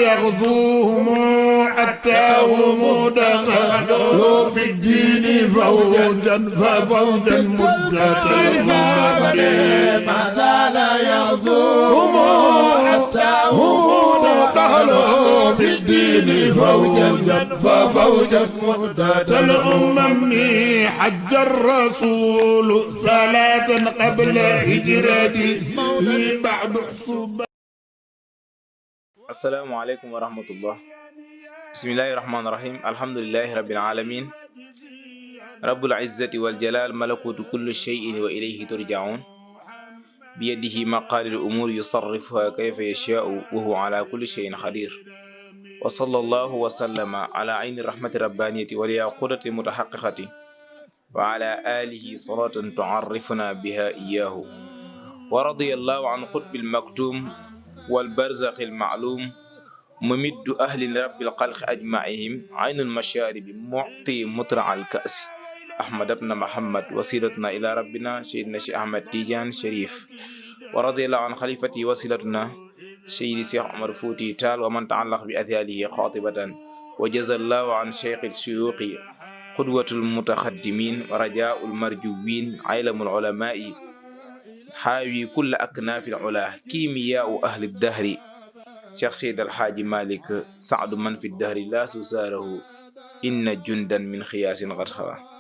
يغزوهم حتى هم دخلوا في الدين فوجا ففوجا مدة ما زال يغزوهم حتى هم دخلوا في الدين فوجا ففوجا مدة الأمم حج الرسول صلاة قبل هجرته بعد حسب. السلام عليكم ورحمة الله. بسم الله الرحمن الرحيم. الحمد لله رب العالمين رب العزة والجلال ملكوت كل شيء وإليه ترجعون بيده مقال الأمور يصرفها كيف يشاء وهو على كل شيء قدير وصلى الله وسلم على عين الرحمة الربانية والياقوتة المتحققة وعلى آله صلاة تعرفنا بها إياه ورضي الله عن قطب المكتوم والبرزخ المعلوم ممد أهل رب الخلق أجمعهم عين المشارب معطي مطرع الكأس أحمد بن محمد وسيلتنا إلى ربنا سيدنا شيخ أحمد تيجان شريف ورضي الله عن خليفتي وسيلتنا سيدي شيخ عمر فوتي تال ومن تعلق بأذياله خاطبة وجزى الله عن شيخ الشيوخ قدوة المتقدمين ورجاء المرجوين علم العلماء حاوي كل أكناف العلا كيمياء أهل الدهر شيخ سيد الحاج مالك سعد من في الدهر لا سساره إن جندا من خياس غرخوا.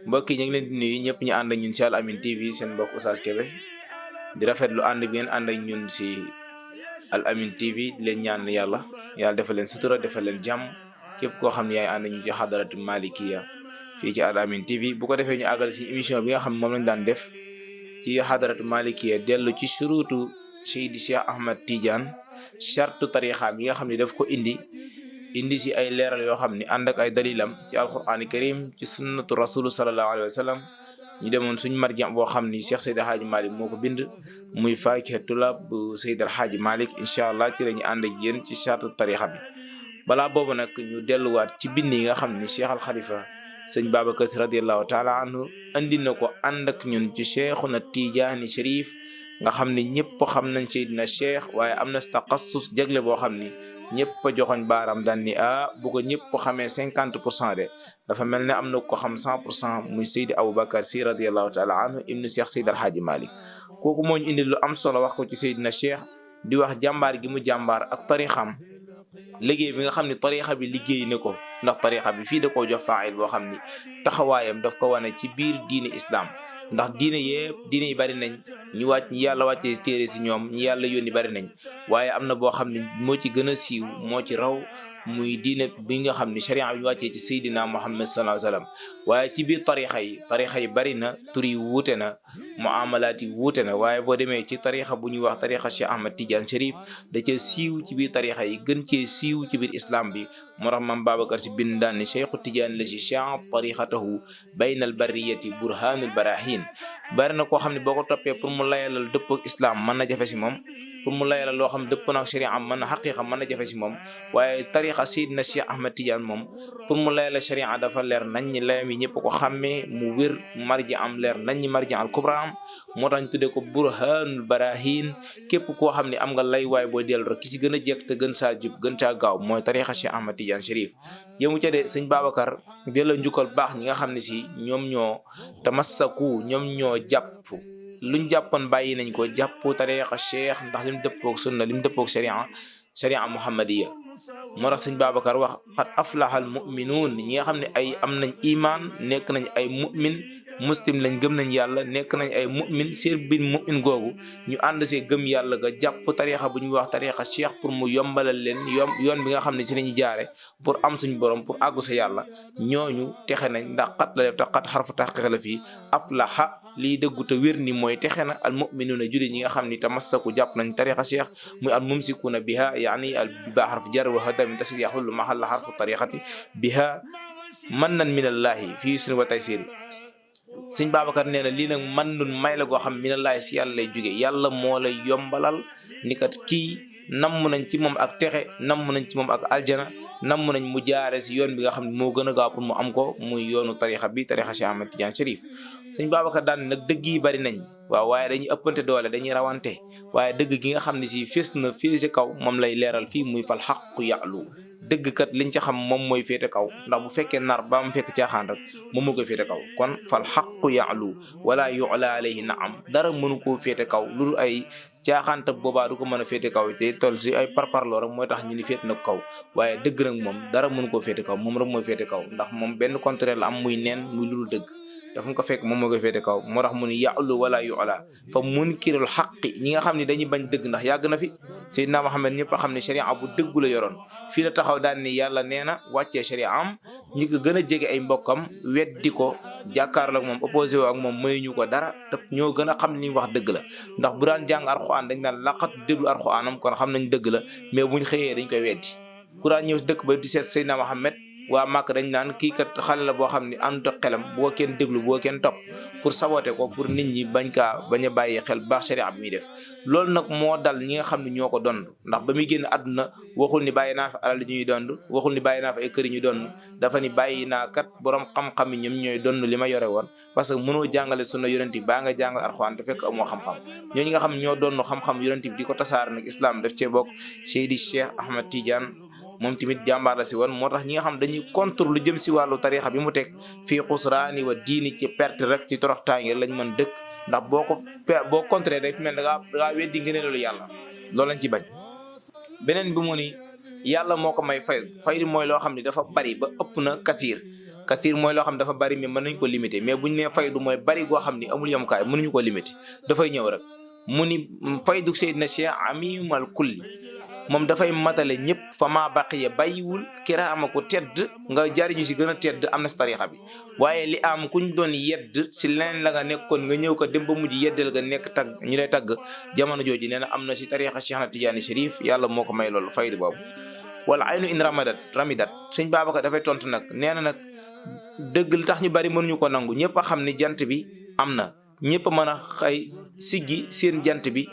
mbokk yi ñu ngi leen di nuyu ñëpp ñu ànd ak ñun ci Al Amine TV seen mbokk Oustaz Kébé di rafetlu ànd bi ngeen ànd ak ñun ci Al Amine TV di leen ñaan yàlla defal leen sutura defal leen jàmm képp koo xam ne yaay ànd ñu ci xadaratu Malikiya fii ci Al Amine TV bu ko defee ñu àggal ci émission bi nga xam ne moom lañ daan def ci xadaratu Malikiya dellu ci surutu Seydi Cheikh Ahmad Tidiane chartu tariixaam yi nga xam ne daf ko indi si ay leeral yoo xam ne ànd ak ay dalilam ci alqur'ani karim ci sunnatu rasulu sallallahu alayhi wa sallam ñu demoon suñ marja boo xam ni Cheikh Seydi Hadji Malick moo ko bind muy Fakihatul Tulab bu Seydi Hadji Malick incha allah ci la ñu ànd ak yéen ci chartu tariixa bi balaa boobu nag ñu delluwaat ci bind yi nga xam ni Cheikh al Khalifa sëñ Babacar radiyallahu taala anhu andi na ko ànd ak ñun ci Cheikhuna Tijaani Cherif nga xam ni ñëpp xam nañ Seydina Cheikh waaye am na taqassus jagle boo xam ni ñëpp a joxoñ baaram daan ni bu ko ñëpp xamee 50% de dafa mel ne am na ko xam 100% muy Seydi Aboubacar Sy radiyallahu taala anhu ibnu Cheikh Seydi Alhaaji Malick kooku moo ñu indi lu am solo wax ko ci Seydina Cheikh di wax jàmbaar gi mu jàmbaar ak tarixam liggéey bi nga xam ne tarixa bi liggéey na ko ndax tarixa bi fii da koo jox faayil boo xam ni taxawaayam daf ko wane ci biir diine islam ndax diine yi bari nañ ñu wàcc ñi yàlla wàccee téere si ñoom ñi yàlla yónni bari nañ waaye am na boo xam ne moo ci gën a siiw moo ci raw muy diine bi nga xam ne sharia bi ñu wàccee ci Seydina Muhammad sallallahu alayhi wasallam waaye ci biir tarixa yi bari na tur yi wuute na muamalaat yi wuute na waaye boo demee ci tarixa bu ñuy wax tarixa Cheikh Ahmad Tidiane Cherif da cee siiw ci biir tarixa yi gën cee siiw ci biir islam bi moo tax Maam Babacar Si bind daan ne Cheikhu Tidiane la si chan tarixatahu bayna al bariyati burhanul barahin bari na koo xam ne boo ko toppee pour mu layalal dëpp ak islam mën na jafe si moom pour mu layalal loo xam dëpp na ak sharia am mën na xaqiqa mën na jafe si moom waaye tarixa Seydina Cheikh Ahmad Tidiane moom pour mu layalal sharia dafa leer nañ ñi layam yi ñëpp ko xàmmee mu wér marji am leer nañ ñi marji al kubra am moo tax ñu tuddee ko burhanul barahin képp koo xam ne am nga lay waay boo dellu rek ki ci gën a jekk te gën saa jub gën caa gaaw mooy tarixa Cheikh Ahmad Tidiane Cherif yëmu ca de sëñ Babacar delloo njukkal baax ñi nga xam ne si ñoom ñoo tamassaku ñoom ñoo jàpp luñ jàppoon bàyyi nañ ko jàpp tarixa Cheikh ndax lim dëppook sunna lim dëppook sharia muhammadiya moo tax sëñ Babacar wax qad aflahal mu'minuun ñi nga xam ne ay am nañ iman nekk nañ ay mu'min muslim lañ gëm nañ yàlla nekk nañ ay mu'min seen biir mu'min googu ñu ànd see gëm yàlla ga jàpp tarixa bu ñuy wax tarixa Cheikh pour mu yombalal leen yoon bi nga xam ne si lañuy jaare pour am suñ borom pour àggu sa yàlla ñooñu texe nañ ndax xat la def te xat xarfu taxqiq la fii aflaha lii dëggu te wér ni mooy texe na al mu'minuuna julli ñi nga xam ni tamassaku jàpp nañ tarixa Cheikh muy al mumsikuuna biha yaani al biba xarfu jar wa hada min tasir yaxullu mahalla xarfu tariqati biha mannan minallahi fii sunu wa taysir sëñ Babacar nee na lii nag man nun may la goo xam minallahi si yàlla lay jóge yàlla moo lay yombalal ni kat kii namm nañ ci moom ak texe namm nañ ci moom ak aljana namm nañ mu jaare si yoon bi nga xam ne moo gën a gaaw pour mu am ko muy yoonu tarixa bi tarixa Cheikh Ahmad Tidiane Cherif sëñ Babacar daan nag dëgg yi bari nañ waaw waaye dañuy ëppante doole dañuy rawante waaye dëgg gi nga xam ne si fés na fii ci kaw moom lay leeral fii muy fal xaqu ya'lu dëgg kat liñ ci xam moom mooy féete kaw ndax bu fekkee nar ba mu fekk caaxaan rek moom moo koy féete kaw kon fal xaqu ya'lu wala yu'la alayhi naam dara mënu koo féete kaw lu dul ay caaxaanta boobaa du ko mën a féete kaw te toll si ay parparloo rek mooy tax ñu ni féete na kaw waaye dëgg nag moom dara mënu koo féete kaw moom rek mooy féete kaw ndax moom benn contraire la am muy neen muy lu dul dëgg dafa nga ko fekk moom moo koy féete kaw moo tax mu ni ya'lu wala yu'la fa munkirul xaqi ñi nga xam ne dañuy bañ dëgg ndax yàgg na fi Seydina Muhammad ñëpp a xam ne sharia bu dëggu la yoroon fii la taxaw daan ni yàlla nee na wàccee sharia am ñi ko gën a jege ay mbokkam weddi ko jàkkaarloo ak moom opposé woo ak moom mayuñu ko dara te ñoo gën a xam li ñu wax dëgg la ndax bu daan jàng Alxuraan dañ daan laqat déglu Alxuraanam kon xam nañ dëgg la mais buñ xëyee dañ koy weddi ku daan ñëw dëkk ba di seet Seydina Muhammad waa Màkk dañ naan kii kat xale la boo xam ne àndut ak xelam bu ko kenn déglu bu ko kenn topp pour saboter ko pour nit ñi bañ a bàyyi xel baax sharia bi muy def loolu nag moo dal ñi nga xam ne ñoo ko dond ndax ba muy génn àdduna waxul ni bàyyi naa fa alal ñuy dond waxul ni bàyyi naa fa ay kër yi ñu dond dafa ni bàyyi naa kat borom xam-xam yi ñoom ñooy dond li ma yore woon parce que mënoo jàngale sunna yonent bi baa nga jàngal Alxuraan te fekk amoo xam-xam ñooñu nga xam ñoo doon xam-xam yonent bi di ko tasaar nag islam daf cee bokk Seydi Cheikh Ahmad Tidiane moom tamit jàmbaar la si woon moo tax ñi nga xam dañuy contre lu jëm si wàllu tarixa bi mu teg fii xusraani wa diini ci perte rek ci toroxtaange lañ mën dëkk ndax boo contre day mel da ngaa weddi ngëneelu yàlla loolu lañ ci bañ. beneen bi mu ni yàlla moo ko may faydu mooy loo xam ne dafa bari ba ëpp na kathir mooy loo xam ne dafa bari mais mën nañu ko limiter mais buñ nee faydu mooy bari goo xam ni amul yamukaay mënuñu ko limiter dafay ñëw rek mu ni faydu Seydina Cheikh amimal kulli moom dafay matale ñëpp fa maa baqiya bàyyiwul kiraama ko tedd nga jariñu si gën a tedd am na si tarixa bi waaye li am kuñ doon yedd si leneen la nga nekkoon nga ñëw ko dem ba mujj yeddal nga nekk tagg ñu lay tagg jamono jooju nee na am na si tarixa Cheikh na Tidiane Chérif yàlla moo ko may loolu faydu boobu wala aynu in ramidat sëñ Babacar dafay tontu nag nee na nag dëgg li tax ñu bari mënuñu ko nangu ñëpp a xam ni jant bi am na ñëpp a mën a xëy siggi seen jant bi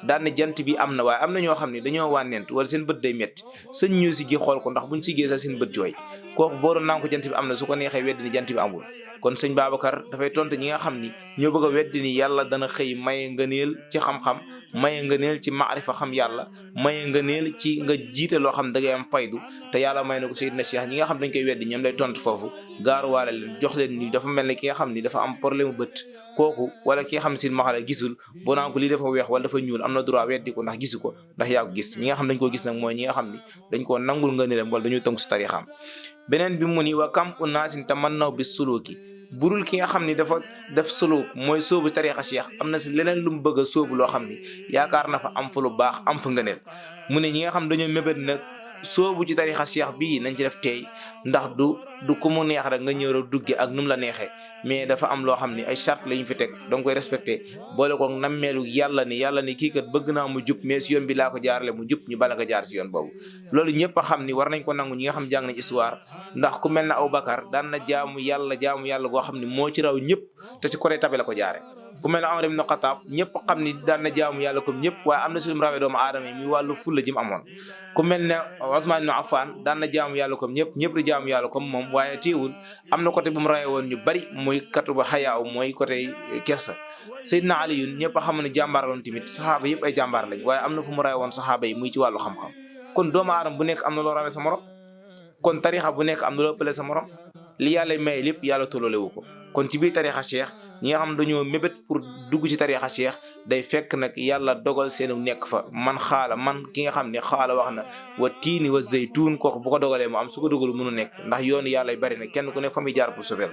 daan ne jant bi am na waaye am na ñoo xam ne dañoo wànnent wala seen bët day métti sëñ ñu siggi xool ko ndax buñ siggee sax seen bët jooy kooku boo doon naan ko jant bi am na su ko neexee weddi ni jant bi amul kon sëñ Babacar dafay tontu ñi nga xam ni ñoo bëgg a weddi ni yàlla dana xëy maye ngëneel ci xam-xam maye ngëneel ci maarifa xam yàlla maye ngëneel ci nga jiite loo xam da ngay am faydu te yàlla may na ko Seydina Cheikh ñi nga xam dañ koy weddi ñoom lay tontu foofu gaaruwaale leen jox leen ni dafa mel ne ki nga xam ni dafa am problème bët kooku wala ki nga xam ne si maxala gisul boo naan ko lii dafa weex wala dafa ñuul am na droit weddi ko ndax gisu ko ndax yaa ko gis ñi nga xam dañ koo gis nag mooy ñi nga xam ni dañ koo nangul nga nelam wala dañuy tënku si tarixam beneen bi mu ni wa kam unaasin tamannaw bi suluki burul ki nga xam ni dafa def suluk mooy sóobu tarixa Cheikh am na si leneen lu mu bëgg a sóobu loo xam ni yaakaar na fa am fa lu baax am fa ngëneel mu ne ñi nga xam dañoo mébét nag sóobu ci tarixa Cheikh bii nañ ci def teey ndax du ku mu neex rek nga ñëw rek dugge ak nu mu la neexee mais dafa am loo xam ni ay charte la ñu fi teg danga koy respecté boole ko nammeelu yàlla ni kii kat bëgg naa mu jub mais si yoon bi laa ko jaarale mu jub ñu bala nga jaar si yoon boobu loolu ñëpp a xam ni war nañ ko nangu ñi nga xam jàng nañ histoire ndax ku mel ne Aboubacar daan na jaamu yàlla goo xam ni moo ci raw ñëpp te si côté tabe la ko jaare ku mel ne Omar ibn Khattab ñëpp xam ni daan na jaamu yàlla comme ñëpp waaye am na si lu mu rawee doomu aadama yi muy wàllu fulla ji mu amoon ku mel ne Ousmane ibn Affan daan na jaamu yàlla comme ñëpp di jaamu yàlla comme moom waaye teewul am na côté bu mu rawee woon ñu bari muy katu ba xayaaw mooy côté kersa Seydina Ali yun ñëpp a xam ne jàmbaar loon tamit saxaaba yëpp ay jàmbaar lañ waaye am na fu mu rawee woon saxaaba yi muy ci wàllu xam-xam kon doomu aadama bu nekk am na loo rawee sa morom kon tarixa bu nekk am na loo ëppale sa morom li yàlla may lépp yàlla toloolewu ko kon ci biir tarixa Cheikh ñi nga xam dañoo mébét pour dugg ci tarixa Cheikh day fekk nag yàlla dogal seenu nekk fa man ki nga xam ne xaala wax na wa tiini wa zaytuun kooku bu ko dogalee mu am su ko dogalu mënu nekk ndax yoonu yàlla bari na kenn ku ne fa muy jaar pour sauver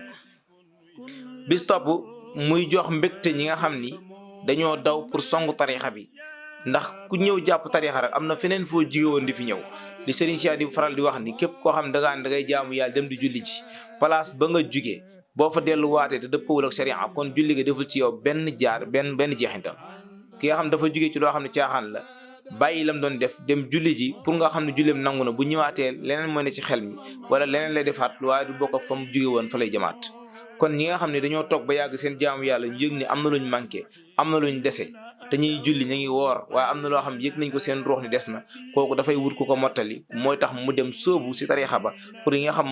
bis topp muy jox mbégte ñi nga xam ni dañoo daw pour songu tarixa bi ndax ku ñëw jàpp tarixa rek am na feneen foo jóge woon di fi ñëw li Serigne Cheikh di faral di wax ni képp koo xam ne da ngay jaamu yàlla dem di julli ci place ba nga jugee boo fa delluwaatee te dëppawul ak sharia kon julli ga deful ci yow benn jeexintal ki nga xam dafa jugee ci loo xam ne caaxaan la bàyyi lam doon def dem julli ji pour nga xam ne julleem nangu na bu ñëwaatee leneen mooy ne ci xel mi wala leneen lay defaat waaye du bokk ak fa mu jugee woon fa lay jëmaat kon ñi nga xam ne dañoo toog ba yàgg seen jaamu yàlla ñu yëg ni am na luñ manqué am na luñ dese te ñuy julli ñu ngi woor waaye am na loo xam yëg nañ ko seen ruux ni des na kooku dafay wut ku ko mottali mooy tax mu dem sóobu si tarixa ba pour yi nga xam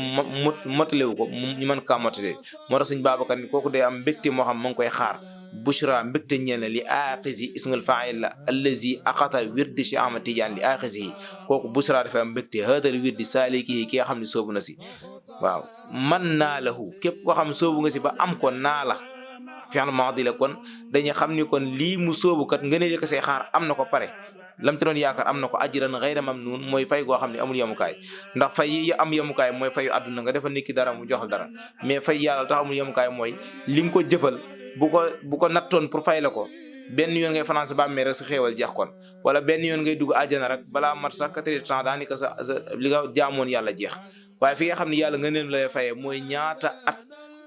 mottalewu ko ñu mën kaa mottali moo tax sëñ Babacar ni kooku day am mbégte moo xam ma ngi koy xaar bushra mbégte ñeel na li aaxisi ismul faa'il la allazi aqata wirdi Cheikh Ahmad Tidiane li aaxisi kooku bushra dafa am mbégte haadal wirdi saaliki ki nga xam ne soobu na si waaw man naa lahu képp koo xam soobu nga si ba am ko naa la fi'l maadi la kon dañuy xam ni kon lii mu soobu kat nga ne ko say xaar am na ko pare lam ci doon yaakaar am na ko ajran ghayra mamnun mooy fay goo xam ne amul yemukaay ndax fay yi am yemukaay mooy fayu àdduna nga defal nit ki dara mu joxal dara mais fay yàlla tax amul yemukaay mooy li nga ko jëfal bu ko nattoon pour fay la ko benn yoon ngay fanaan sa bàmmee rek sa xéewal jeex kon wala benn yoon ngay dugg àjjana rek balaa mat sax 4 temps daanaka sa li nga jaamoon yàlla jeex waaye fi nga xam ne yàlla nga neen lay fayee mooy ñaata at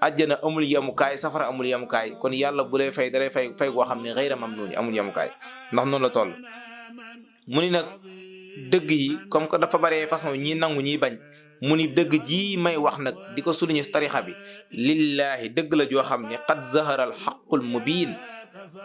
àjjana amul yemukaay safara amul yemukaay kon yàlla bu lay fay dalay fay goo xam ne ghayra mamnun amul yemukaay ndax noonu la toll mu ni nag dëgg yi comme que dafa bare façon ñi nangu ñiy bañ mu ni dëgg ji may wax nag di ko souligner si tarixa bi lillahi dëgg la joo xam ne qad zahara al haqqul mubin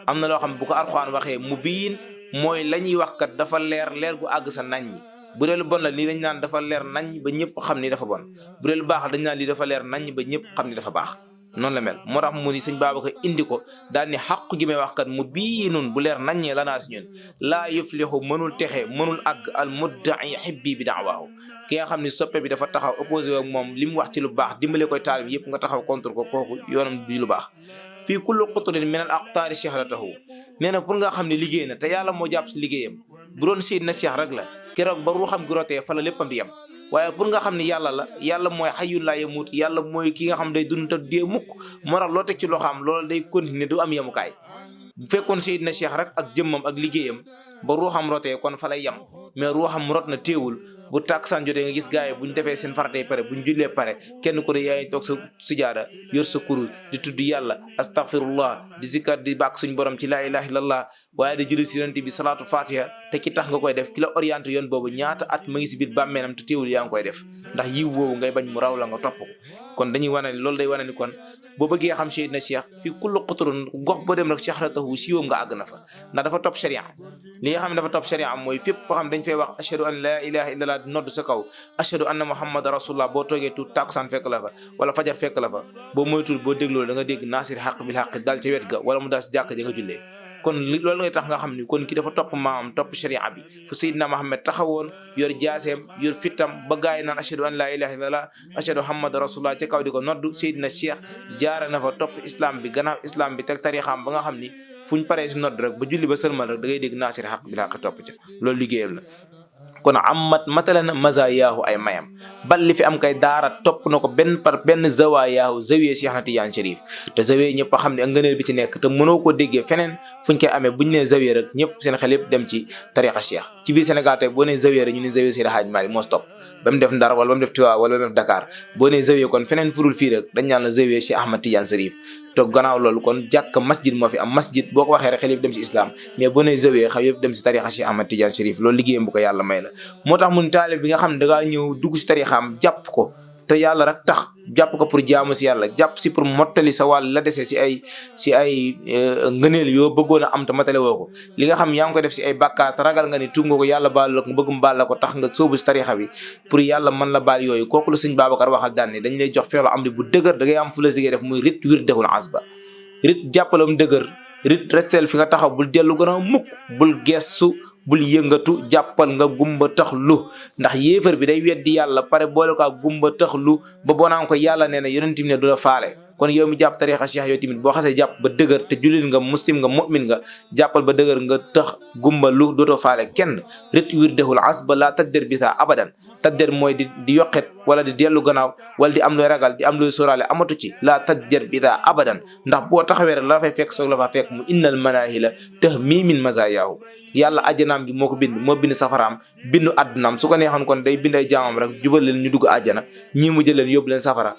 am na loo xam ne bu ko Alxuraan waxee mubin mooy la ñuy wax kat dafa leer gu àgg sa nañ ñi bu dee lu bon la lii dañ naan dafa leer nañ ba ñëpp xam ni dafa bon bu dee lu baax la dañ naan lii dafa leer nañ ba ñëpp xam ni dafa baax noonu la mel moo tax mu ni sëñ Babacar indi ko daal ni xàqu gi may wax kat mu biinun bu leer naññee la naa si ñun laa yuflihu mënul texe mënul àgg al mudda'i xibbi bi daawaahu ki nga xam ni soppe bi dafa taxaw opposé ak moom li mu wax ci lu baax dimbale koy taalib yëpp nga taxaw contre ko kooku yoonam di lu baax fii kullu qutrin min al aqtaari shahratahu nee na pour nga xam ne liggéey na te yàlla moo jàpp si liggéeyam bu doon siit na Cheikh rek la keroog ba ruuxam gi rotee fa la léppam di yem waaye pour nga xam ne yàlla la yàlla mooy xayyul laa yamuut yàlla mooy ki nga xam day dund te dee mukk moo tax loo teg ci loxoom loolu day continuer du am yemukaay bu fekkoon Seydina Cheikh rek ak jëmmam ak liggéeyam ba ruuxam rotee kon fa lay yem mais ruuxam rot na téewul bu tàkkusaan jotee nga gis gars yi bu ñu defee seen faratee pare bu ñu jullee pare kenn ku ne yaa ngi toog sa sijaada yor sa kurus di tudd yàlla astaghfirullah di zikkar di bàkk suñ borom ci laa ilaha illallah waaye di julli si yonent bi salaatu fatiha te ki tax nga koy def ki la orienté yoon boobu ñaata at ma ngi si biir bàmmeenam te téewul yaa ngi koy def ndax yiw woowu ngay bañ mu raw la nga topp ko kon dañuy wane loolu day wane ni kon boo bëggee xam Seydina Cheikh fii kullu qutrun gox boo dem rek shahratahu siiwam nga àgg na fa ndax dafa topp sharia li nga xam ne dafa topp sharia mooy fépp koo xam dañ fay wax ashhadu an la ilaha illallah di nodd sa kaw ashhadu anna muhammad rasulullah boo toogee tuut tàkkusaan fekk la fa wala fajar fekk la fa boo moytul boo dégloo da nga dégg naasir xaq bil xaq daal ca wet ga wala mu daal si jàkk ja nga jullee kon loolu ngay tax nga xam ni kon ki dafa topp maamam topp sharia bi fu Seydina Muhammad taxawoon yor jaaseem yor fitam ba gaay naan ashhadu an la ilaha illallah ashhadu muhammad rasulullah ca kaw di ko noddu Seydina Cheikh jaara na fa topp islam bi gannaaw islam bi teg tarixaam ba nga xam ni fuñ paree si nodd rek ba julli ba sëlmal rek da ngay dégg naasir xaq bil xaq topp ca loolu liggéeyam la kon amat matala na mazayaahu ay mayam bal li fi am kay daara topp na ko benn par benn zawayaahu zawiya Cheikh na Tidiane Chérif te zawiya ñëpp a xam ne ak ngëneel bi ci nekk te mënoo ko déggee feneen fuñ koy amee buñ nee zawiya rek ñëpp seen xel yëpp dem ci tariqa Cheikh ci biir Sénégal tey boo nee zawiya rek ñu ne zawiya Seydi Hadji Malick moo stop ba mu def Ndar wala ba mu def Tiwaawan wala ba mu def Dakar boo nee zawiya kon feneen furul fii rek dañ naan la zawiya Cheikh Ahmad Tidiane Chérif te gannaaw loolu kon jàkk masjid moo fi am masjid boo ko waxee rek xel yëpp dem ci islam mais boo nee zawiya xel yëpp dem si tariqa Cheikh Ahmad Tidiane Chérif loolu liggéeyam bu ko yàlla may la moo tax mun taalib bi nga xam ne dangaa ñëw dugg si tarixaam jàpp ko te yàlla rek tax jàpp ko pour jaamu si yàlla jàpp si pour mottali sa wàll la desee si ay ngëneel yoo bëggoon a am te matale woo ko li nga xam yaa ngi koy def si ay bàkkaar te ragal nga ni tuub nga ko yàlla baal la ko bëgg mu baal la ko tax nga sóobu si tarixa bi pour yàlla mën la baal yooyu kooku la sëñ Babacar waxal daan ni dañ lay jox feelu am di bu dëgër da ngay am fu la sigee def muy rit wir dexul asba rit jàppalam dëgër rit restel fi nga taxaw bul dellu gën a mukk bul gestu bul yëngatu jàppal nga gumba tax lu ndax yéefar bi day weddi yàlla pare boole ko ak gumba tax lu ba boo naan ko yàlla nee na yonent bi ne du la faale kon yow mi jàpp tarixa Cheikh yow tamit boo xasee jàpp ba dëgër te jullit nga muslim nga mu'min nga jàppal ba dëgër nga tax gumba lu dootoo faale kenn rit wir dexul asba laa tadder bi saa abadan tadder mooy di yokket wala di dellu gannaaw wala di am looy ragal di am looy sóoraale amatu ci laa tadder bi saa abadan ndax boo taxawee rek la fay fekk soog la fa fekk mu innal manahila tahmi min mazayaahu yàlla àjjanaam bi moo ko bind moo bind safaraam bindu àddunaam su ko neexoon kon day bind ay jaamam rek jubal leen ñu dugg àjjana ñii mu jël leen yóbbu leen safara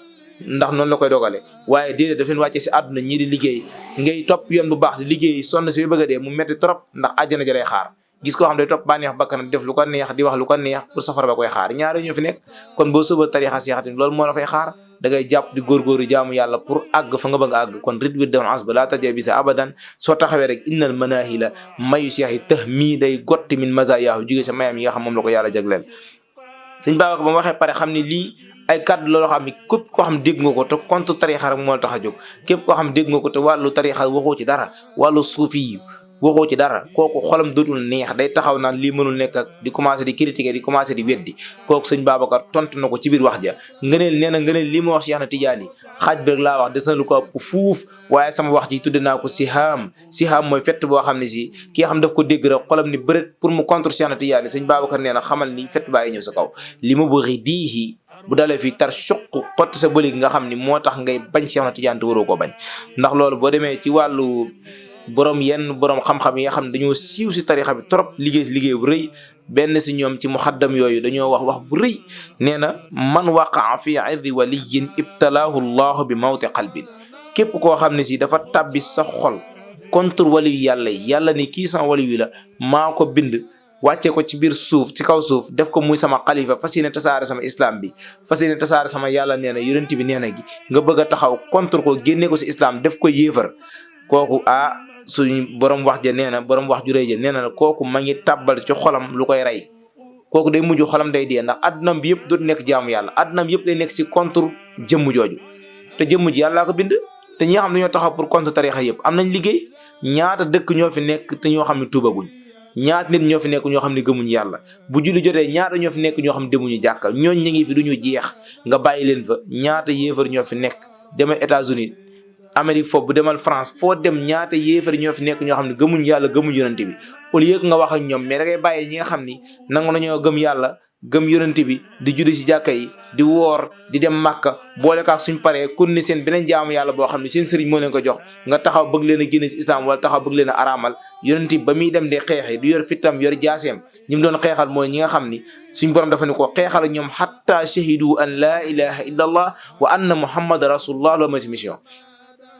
ndax noonu la koy dogale waaye déedéet daf leen wàccee si àdduna ñii di liggéey ngay topp yoon bu baax di liggéey sonn si bëgg a dee mu metti trop ndax àjjana ja lay xaar gis koo xam day topp bànneex bakkanam def lu ko neex di wax lu ko neex pour safara ba koy xaar ñaari ñoo fi nekk kon boo sóoba tarixa Cheikh tamit loolu moo la fay xaar da ngay jàpp di góorgóoru jaamu yàlla pour àgg fa nga bëgg a àgg kon rit wir dewoon asba laa tajee bi sa abadan soo taxawee rek innal manahila mayu Cheikh yi tëx mii day gotti min mazayaahu jógee sa mayam yi nga xam moom la ko yàlla jagleel sëñ Babacar ba mu waxee pare xam ni lii ay kàddu looloo xam ne képp koo xam dégg nga ko te contre tarixa rek moo la tax a jóg képp koo xam dégg nga ko te wàllu tarixa waxoo ci dara wàllu suufi yi waxoo ci dara kooku xolam dootul neex day taxaw naan lii mënul nekk ak di commencé di critiquer di commencé di weddi kooku sëñ Babacar tontu na ko ci biir wax ja ngëneel nee na ngëneel li ma wax Cheikh na Tidiane xaaj bi rek laa wax des na lu ko ëpp fuuf waaye sama wax ji tudde naa ko sihaam mooy fett boo xam ne si ki nga xam daf ko dégg rek xolam ni bërét pour mu contre Cheikh na Tidiane sëñ Babacar nee na xamal ni fett baa ngi ñëw sa kaw li ma bëri diixi bu dalee fii tar suq xotti sa bëli nga xam ni moo tax ngay bañ Cheikh na Tidiane te waroo koo bañ ndax loolu boo demee ci wàllu yenn borom xam-xam yi nga xam ne dañoo siiw si tarixa bi trop liggéey bu rëy benn si ñoom ci muxaddam yooyu dañoo wax bu rëy nee na man waqaa fi irdi waliyin ibtalaahu llahu bi mawti qalbin képp koo xam ne si dafa tàbbi sa xol contre waliyu yàlla ni kii sama waliyu la maa ko bind wàccee ko ci biir suuf ci kaw suuf def ko muy sama xalifa fas yéene tasaare sama islam bi fas yéene tasaare sama yàlla nee na yonent bi nee na gi nga bëgg a taxaw contre ko génnee ko si islam def ko yéefar kooku suñu borom wax ja nee na borom wax ju rëy ja nee na kooku ma ngi tàbbal ci xolam lu koy rey kooku day mujj xolam day dee ndax addunam bi yëpp dootu nekk jaamu yàlla addunam yëpp day nekk ci contre jëmm jooju te jëmm ji yàllaa ko bind te ñi nga xam ne ñoo taxaw pour contre tarixa yëpp am nañ liggéey ñaata dëkk ñoo fi nekk te ñoo xam ne tuubaguñ ñaata nit ñoo fi nekk ñoo xam ne gëmuñ yàlla bu julli jotee ñaata ñoo fi nekk ñoo xam ne demuñu jàkka ñooñ ñi ngi fi duñu jeex nga bàyyi leen fa ñaata yéefar ñoo fi nekk demal États-Unis Amérique foofu bu demal France foo dem ñaata yéefar ñoo fi nekk ñoo xam ne gëmuñ yàlla gëmuñ yonente bi au lieu que nga wax ak ñoom mais da ngay bàyyi ñi nga xam ni nangu nañoo gëm yàlla gëm yonente bi di julli si jàkka yi di woor di dem màkka boole kaak suñ paree kon ni seen beneen jaamu yàlla boo xam ne seen sëriñ moo leen ko jox nga taxaw bëgg leen a génne si islam wala taxaw bëgg leen a araamal yonente bi ba muy dem di xeexi du yor fitam yor jaaseem ñi mu doon xeexal mooy ñi nga xam ni suñ borom dafa ne ko xeexal ñoom xatta shahidu an laa ilaha illa allah wa anna muhammad rasulullah loolu mooy si mission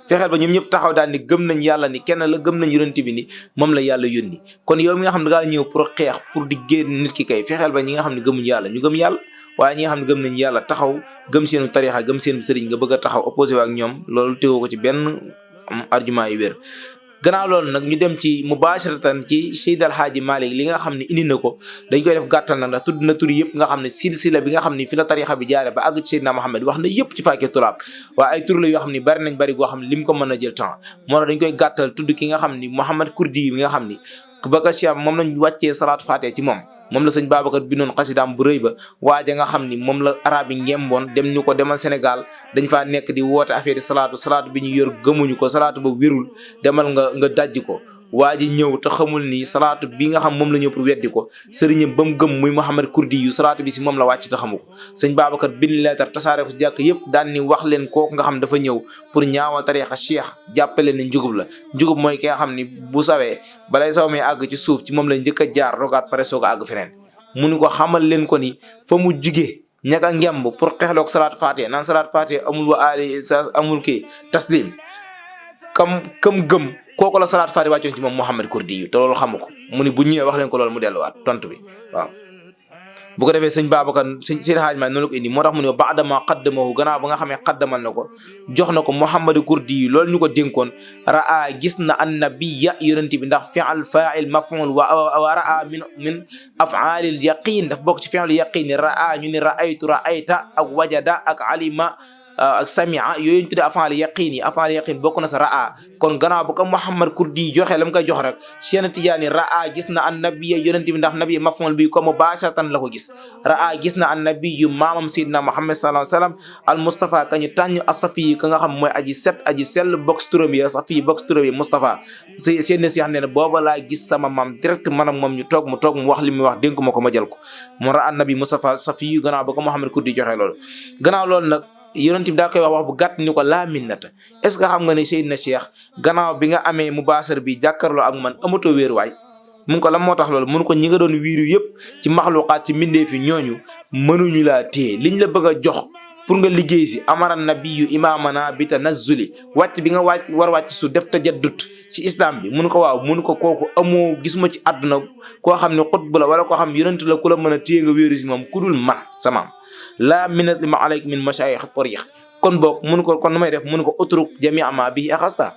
fexeel ba ñoom ñëpp taxaw daal ni gëm nañ yàlla ni kenn la gëm nañ yonent bi ni moom la yàlla yónni kon yow mi nga xam ne dangaa ñëw pour xeex pour di génn nit ki kay fexeel ba ñi nga xam ne gëmuñ yàlla ñu gëm yàlla waaye ñi nga xam ne gëm nañ yàlla taxaw gëm seenu tarixa gëm seen sëriñ nga bëgg a taxaw opposé ak ñoom loolu tegoo ko ci benn argument yu wér gannaaw loolu nag ñu dem ci mubasharatan ci Seyd Alhaaji Malick li nga xam ne indi na ko dañ koy def gàttal nag ndax tudd na tur yëpp nga xam ne silsila bi nga xam ne fi la tarixa bi jaare ba àgg ci Seydina Muhammad wax na yëpp ci Faaki Tulaab waaye ay tur la yoo xam ne bari nañ bari goo xam ne lim ko mën a jël temps moo tax dañ koy gàttal tudd ki nga xam ni Mouhamad Kurdi mi nga xam ni bakasiam moom lañ wàccee salaatu faatee ci moom la sëñ Babacar bindoon xasidaam bu rëy ba waaja nga xam ni moom la arab yi ngemboon dem ñu ko demal Sénégal dañ faa nekk di woote affaire salaatu bi ñu yor gëmuñu ko salaatu ba wérul demal nga dajji ko waa ji ñëw te xamul ni salaatu bi nga xam moom la ñëw pour weddi ko sëriñam ba mu gëm muy Mouhamad Kurdi yu salaatu bi si moom la wàcc te xamu ko sëñ Babacar bind leetar tasaare ko si jàkk yëpp daan ni wax leen kooku nga xam dafa ñëw pour ñaawal tariixa cheikh jàppale ne njugub la njugub mooy ki nga xam ni bu sawee balay saw mee àgg ci suuf ci moom la njëkk a jaar rogaat pare soog a àgg feneen mu ni ko xamal leen ko ni fa mu jugee ñaka ngemb pour xeexloog salaatu faatee naan salaatu faatee amul wa ali sa amul kii taslim kam gëm kooku la salaat faati wàccoon ci moom Mouhamad Kurdi yu te loolu xamu ko mu ni bu ñëwee wax leen ko loolu mu delluwaat tontu bi waaw bu ko defee sëñ Babacar seen xaaj ma noonu la ko indi moo tax mu ne baadama qaddamahu gannaaw ba nga xamee qaddamal na ko jox na ko Mouhamad Kurdi yu loolu ñu ko dénkoon raa gis na annabiya yonent bi ndax fi'al fa'il maf'ul wa raa min af'alil yaqin daf bokk ci fi'al yaqin raa ñu ni ra'ayta ak wajada ak alima ak samia yooyu ñu tuddee af'al yaqin bokk na sa raa kon gannaaw bu ko Mouhamad Kurdi joxe la mu koy jox rek Cheikh Tidiane raa gis na annabiya yonent bi ndax nabi maf'ul bi ko mubasharatan la ko gis raa gis na annabiyu maamam Seydina Muhammad sallallahu alayhi wasallam al Mustafa kañu tànn asafi ka nga xam mooy aji set aji sell box turam yi asafi box turam yi Mustafa seen Cheikh nee na booba laa gis sama maam direct man ak moom ñu toog mu wax li muy wax dénk ma ko ma jël ko mu raa annabi Mustafa safi gannaaw ba ko Mouhamad Kurdi joxe loolu gannaaw loolu nag yonent bi daa koy wax bu gàtt ni ko laa minnata est-ce que xam nga ne Seydina Cheikh gannaaw bi nga amee mubaasar bi jàkkaarloo ak man amatoo wéeruwaay mun ko la moo tax loolu mun ko ñi nga doon wiiru yëpp ci maxluqaat ci mbindee fi ñooñu mënuñu laa téye liñ la bëgg a jox pour nga liggéey si amara nabiyu imaamana bi tanazzuli wàcc bi nga war wàcc su def tajaddut ci islam bi mun ko waaw mun ko kooku amoo gisuma ci àdduna koo xam ne xutbu la wala koo xam yonent la ku la mën a téye nga wéeru si moom ku dul man samaam laa minat li ma alayk min mashayikh tariq kon boog mun ko kon nu may def mun ko utruk jamia ma bi axasta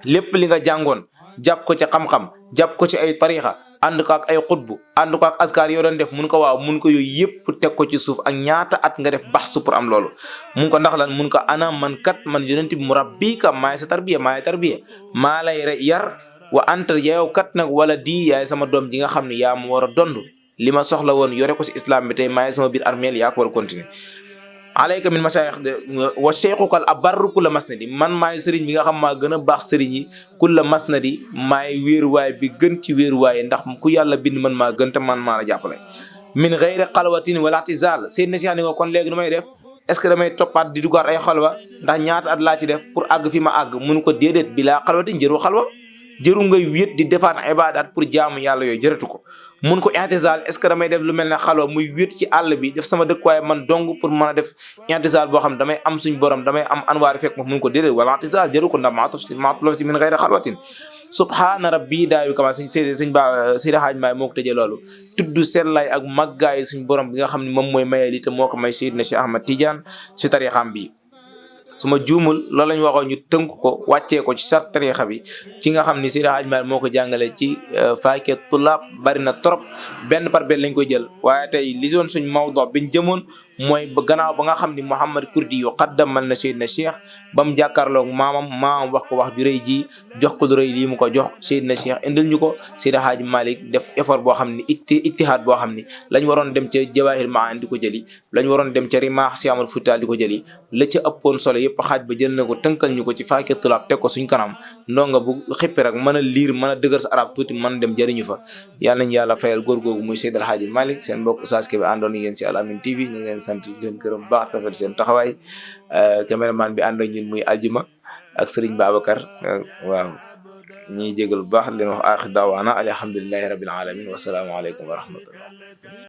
lépp li nga jàngoon jàpp ko ci xam-xam jàpp ko ci ay tarixa ànd ko ak ay xutbu ànd ko ak askar yoo doon def mun ko waaw mun ko yooyu yëpp teg ko ci suuf ak ñaata at nga def baxsu pour am loolu mun ko ndax lan mun ko ana man kat man yonent bi murabbika maay sa tarbiya maay tarbiya maa lay yar wa anta yow kat nag wala di yaay sama doom ji nga xam ne yaa ma war a dond li ma soxla woon yore ko ci islam bi tey maay sama biir armeel yaa ko war a continuer alayka min masayix de wa cheikhukal abarru kulla masnadi man maay sëriñ bi nga xam maa gën a baax sëriñ yi kulla masnadi maay wéeruwaay bi gën ci wéeruwaay ndax ku yàlla bind man maa gën te man maa la jàppale min gayri xalwatin wala i'tizal seen na si ni ko kon léegi nu may def est-ce que damay toppaat di dugaat ay xalwa ndax ñaata at laa ci def pour àgg fi ma àgg mun ko déedéet bi laa xalwatin jëru xalwa jëru ngay wéet di defaat ibaadaat pour jaamu yàlla yooyu jërëtu ko mun ko i'tizal est-ce que damay def lu mel ne xalwa muy wéet ci àll bi def sama dëkkuwaay man dong pour mën a def i'tizal boo xam ne damay am suñ borom damay am anwaari fekk ma mun ko déedéet wala i'tizal jëru ko ndax maatulaf si min gayri xalwatin subhaana rabbi daayu kama sëñ ba Seydi Hadj Maay moo ko tëjee loolu tudd sellaay ak màggaayu suñ borom bi nga xam ne moom mooy maye li te moo ko may Seydina Cheikh Ahmad Tidiane si tarixam bi su ma juumul loolu lañ waxoon ñu tënk ko wàccee ko ci sart tarixa bi ci nga xam ni Seydi Hadj Maalik moo ko jàngale ci faake tulaab bari na trop benn par benn lañ koy jël waaye tey li doon suñ mawdo biñ jëmoon mooy ba gannaaw ba nga xam ni Mouhamad Kurdi yu xaddamal na Seydina Cheikh ba mu jàkkaarloog maamam wax ko wax ju rëy ji jox ko lu rëy lii mu ko jox Seydina Cheikh indil ñu ko Seydi Hadj Malick def effort boo xam ni ittihaad boo xam ni lañ waroon dem ca Jawaahir Maani di ko jëli lañ waroon dem ca Rimaax Si Amal Fuuta di ko jëli la ca ëppoon solo yëpp xaaj ba jël na ko tënkal ñu ko ci faake tulaab teg ko suñ kanam ndonga bu xippi rek mën a liir mën a dëgër sa arab tuuti mën dem jëriñu fa yàlla nañ yàlla fayal góor googu muy Seydi Hadj Malick seen mbokk Oustaz Kébé àndoon yéen si Al Amine TV ñu ngi leen sant leen gërëm baax tafet seen taxawaay caméraman bi ànd ak ñun muy Aljuma ak Serigne Babacar waaw ñiy jégal bu baax leen wax aaxir daawaana alhamdulillahi rabbil alamin wasalaamu aleykum wa rahmatullah